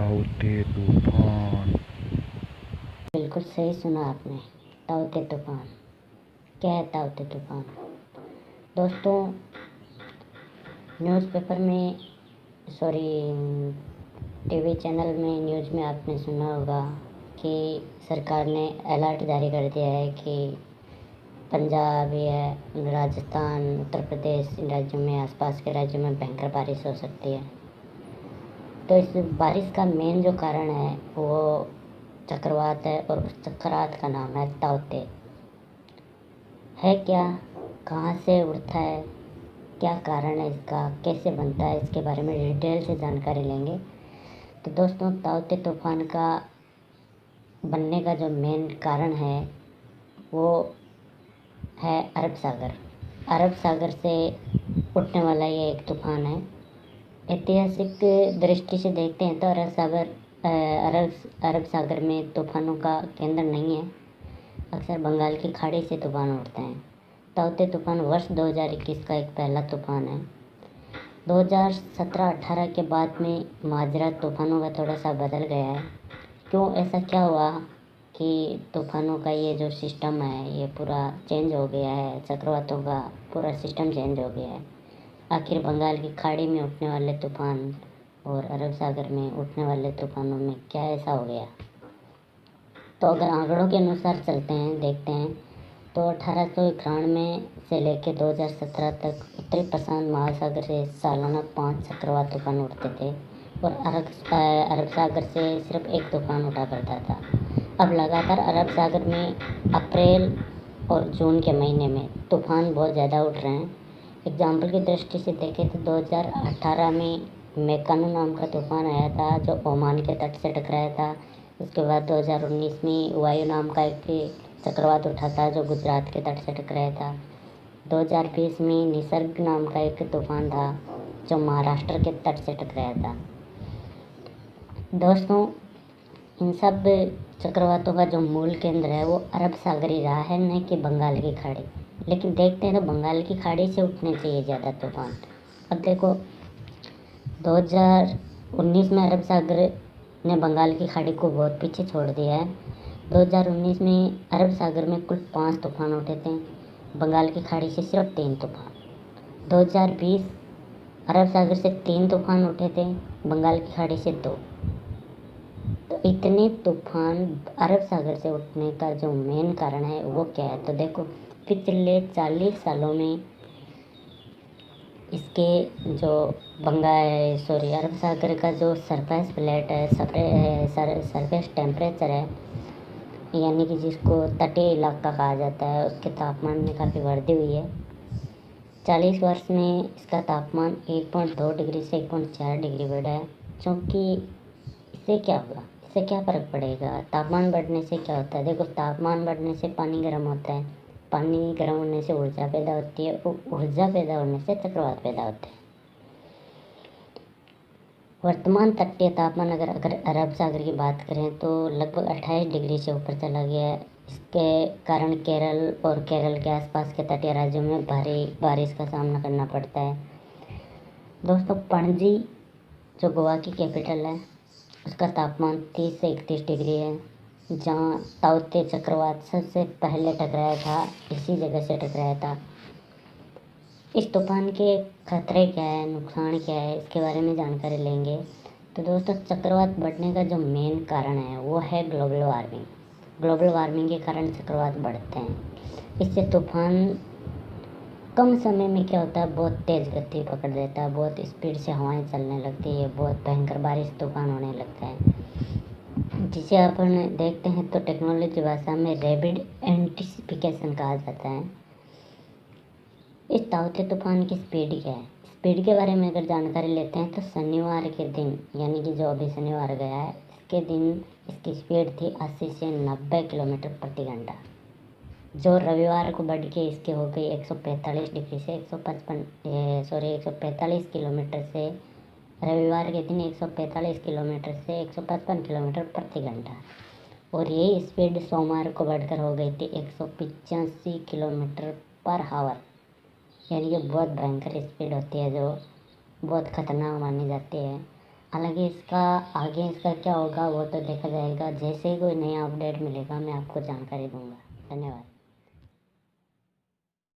ताउते तूफान। बिल्कुल सही सुना आपने। ताउते तूफान क्या है? ताउते तूफान दोस्तों, न्यूज़पेपर में टीवी चैनल में न्यूज़ में आपने सुना होगा कि सरकार ने अलर्ट जारी कर दिया है कि पंजाब या राजस्थान, उत्तर प्रदेश, इन राज्यों में, आसपास के राज्यों में भयंकर बारिश हो सकती है। तो इस बारिश का मेन जो कारण है वो चक्रवात है, और उस चक्रवात का नाम है ताउते। है क्या, कहाँ से उड़ता है, क्या कारण है इसका, कैसे बनता है, इसके बारे में डिटेल से जानकारी लेंगे। तो दोस्तों, ताउते तूफान का बनने का जो मेन कारण है वो है अरब सागर। अरब सागर से उठने वाला ये एक तूफान है। ऐतिहासिक दृष्टि से देखते हैं तो अरब सागर में तूफानों का केंद्र नहीं है। अक्सर बंगाल की खाड़ी से तूफान उठते हैं। ताउते तूफान वर्ष 2021 का एक पहला तूफान है। 2017-18 के बाद में माजरा तूफानों का थोड़ा सा बदल गया है। क्यों, ऐसा क्या हुआ कि तूफानों का ये जो सिस्टम है ये पूरा चेंज हो गया है, चक्रवातों का पूरा सिस्टम चेंज हो गया है। आखिर बंगाल की खाड़ी में उठने वाले तूफान और अरब सागर में उठने वाले तूफानों में क्या ऐसा हो गया? तो अगर आंकड़ों के अनुसार चलते हैं, देखते हैं तो 1891 से लेकर 2017 तक उत्तरी प्रशांत महासागर से सालाना 5 चक्रवात तूफान उठते थे, और अरब सागर से सिर्फ एक तूफान उठा करता था। अब लगातार अरब सागर में अप्रैल और जून के महीने में तूफान बहुत ज़्यादा उठ रहे हैं। एग्जाम्पल की दृष्टि से देखें तो 2018 में मेकानू नाम का तूफान आया था जो ओमान के तट से टकराया था। उसके बाद 2019 में वायु नाम का एक चक्रवात उठा था जो गुजरात के तट से टकराया था। 2020 में निसर्ग नाम का एक तूफान था जो महाराष्ट्र के तट से टकराया था। दोस्तों, इन सब चक्रवातों का जो मूल केंद्र है वो अरब सागरी रहा है, न कि बंगाल की खाड़ी। लेकिन देखते हैं तो बंगाल की खाड़ी से उठने चाहिए ज़्यादा तूफान। अब देखो, 2019 में अरब सागर ने बंगाल की खाड़ी को बहुत पीछे छोड़ दिया है। 2019 में अरब सागर में कुल 5 तूफान उठे थे, बंगाल की खाड़ी से सिर्फ 3 तूफान। 2020 अरब सागर से 3 तूफान उठे थे, बंगाल की खाड़ी से 2। तो इतने तूफान अरब सागर से उठने का जो मेन कारण है वो क्या है? तो देखो, पिछले 40 सालों में इसके जो अरब सागर का जो सरफेस प्लेट है, सरफेस टेम्परेचर है, यानी कि जिसको तटीय इलाका कहा जाता है, उसके तापमान में काफ़ी वृद्धि हुई है। 40 वर्ष में इसका तापमान 1.2 डिग्री से 1.4 डिग्री बढ़ा है। क्योंकि इससे क्या होगा, इससे क्या फ़र्क पड़ेगा? तापमान बढ़ने से क्या होता है? देखो, तापमान बढ़ने से पानी गर्म होता है, पानी गर्म होने से ऊर्जा पैदा होती है, ऊर्जा पैदा होने से चक्रवात पैदा होते हैं। वर्तमान तटीय तापमान अगर अरब सागर की बात करें तो लगभग 28 डिग्री से ऊपर चला गया है। इसके कारण केरल और केरल के आसपास के तटीय राज्यों में भारी बारिश का सामना करना पड़ता है। दोस्तों, पणजी जो गोवा की कैपिटल है, उसका तापमान 30 से 31 डिग्री है, जहाँ ताउते चक्रवात सबसे पहले टकराया था, इसी जगह से टकराया था। इस तूफान के खतरे क्या है, नुकसान क्या है, इसके बारे में जानकारी लेंगे। तो दोस्तों, चक्रवात बढ़ने का जो मेन कारण है वो है ग्लोबल वार्मिंग। ग्लोबल वार्मिंग के कारण चक्रवात बढ़ते हैं। इससे तूफान कम समय में क्या होता है, बहुत तेज़ गति पकड़ लेता है, बहुत स्पीड से हवाएं चलने लगती है, बहुत भयंकर बारिश तूफान होने लगता है, जिसे अपन देखते हैं तो टेक्नोलॉजी भाषा में रैपिड एंटिसिफिकेशन कहा जाता है। इस ताउते तूफान की स्पीड क्या है? स्पीड के बारे में अगर जानकारी लेते हैं तो शनिवार के दिन, यानी कि जो अभी शनिवार गया है, इसके दिन इसकी स्पीड थी 80 से 90 किलोमीटर प्रति घंटा, जो रविवार को बढ़ के इसके हो गई 145 डिग्री से 145 किलोमीटर से, रविवार के दिन 145 किलोमीटर से 155 किलोमीटर प्रति घंटा। और यही स्पीड सोमवार को बढ़कर हो गई थी 185 किलोमीटर पर आवर, यानी कि बहुत भयंकर स्पीड होती है जो बहुत ख़तरनाक मानी जाती है। हालांकि इसका आगे इसका क्या होगा वो तो देखा जाएगा। जैसे ही कोई नया अपडेट मिलेगा मैं आपको जानकारी दूंगा। धन्यवाद।